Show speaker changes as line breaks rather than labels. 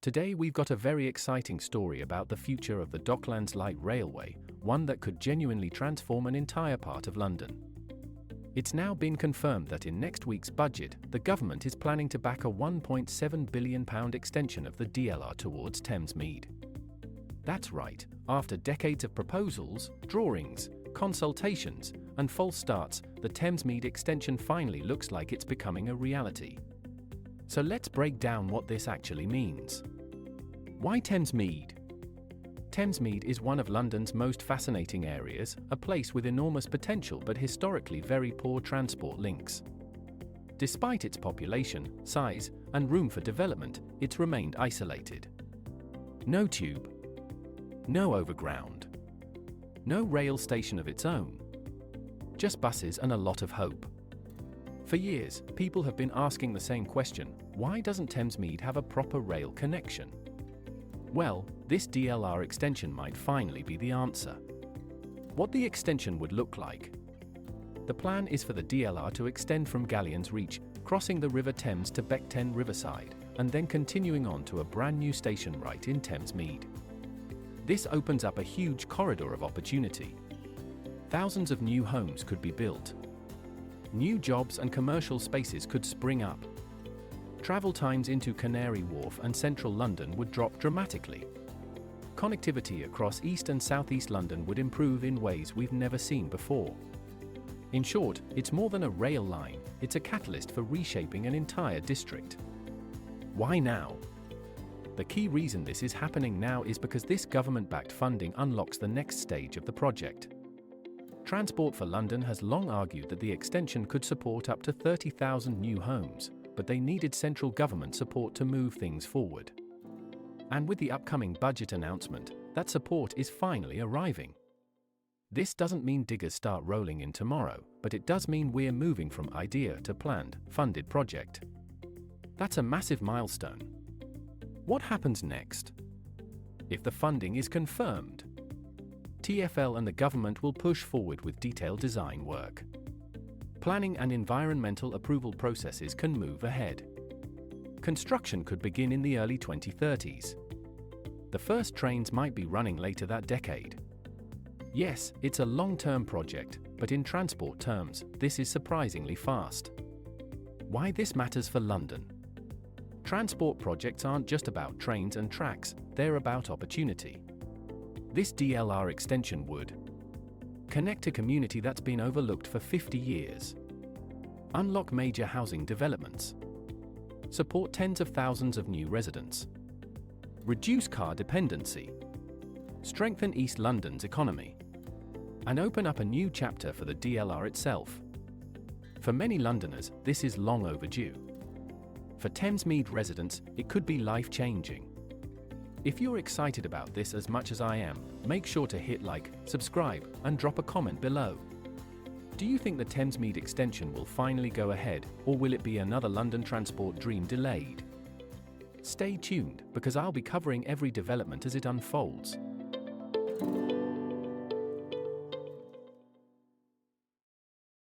Today we've got a very exciting story about the future of the Docklands Light Railway, one that could genuinely transform an entire part of London. It's now been confirmed that in next week's budget, the government is planning to back a £1.7 billion extension of the DLR towards Thamesmead. That's right, after decades of proposals, drawings, consultations, and false starts, the Thamesmead extension finally looks like it's becoming a reality. So let's break down what this actually means. Why Thamesmead? Thamesmead is one of London's most fascinating areas, a place with enormous potential but historically very poor transport links. Despite its population, size, and room for development, it's remained isolated. No tube. No overground. No rail station of its own. Just buses and a lot of hope. For years, people have been asking the same question: why doesn't Thamesmead have a proper rail connection? Well, this DLR extension might finally be the answer. What the extension would look like. The plan is for the DLR to extend from Gallions Reach, crossing the River Thames to Beckton Riverside, and then continuing on to a brand new station right in Thamesmead. This opens up a huge corridor of opportunity. Thousands of new homes could be built. New jobs and commercial spaces could spring up. Travel times into Canary Wharf and central London would drop dramatically. Connectivity across East and Southeast London would improve in ways we've never seen before. In short, it's more than a rail line, it's a catalyst for reshaping an entire district. Why now? The key reason this is happening now is because this government-backed funding unlocks the next stage of the project. Transport for London has long argued that the extension could support up to 30,000 new homes, but they needed central government support to move things forward. And with the upcoming budget announcement, that support is finally arriving. This doesn't mean diggers start rolling in tomorrow, but it does mean we're moving from idea to planned, funded project. That's a massive milestone. What happens next? If the funding is confirmed, TfL and the government will push forward with detailed design work. Planning and environmental approval processes can move ahead. Construction could begin in the early 2030s. The first trains might be running later that decade. Yes, it's a long-term project, but in transport terms, this is surprisingly fast. Why this matters for London? Transport projects aren't just about trains and tracks, they're about opportunity. This DLR extension would connect a community that's been overlooked for 50 years. Unlock major housing developments. Support tens of thousands of new residents. Reduce car dependency. Strengthen East London's economy. And open up a new chapter for the DLR itself. For many Londoners, this is long overdue. For Thamesmead residents, it could be life-changing. If you're excited about this as much as I am, make sure to hit like, subscribe, and drop a comment below. Do you think the Thamesmead extension will finally go ahead, or will it be another London transport dream delayed? Stay tuned, because I'll be covering every development as it unfolds.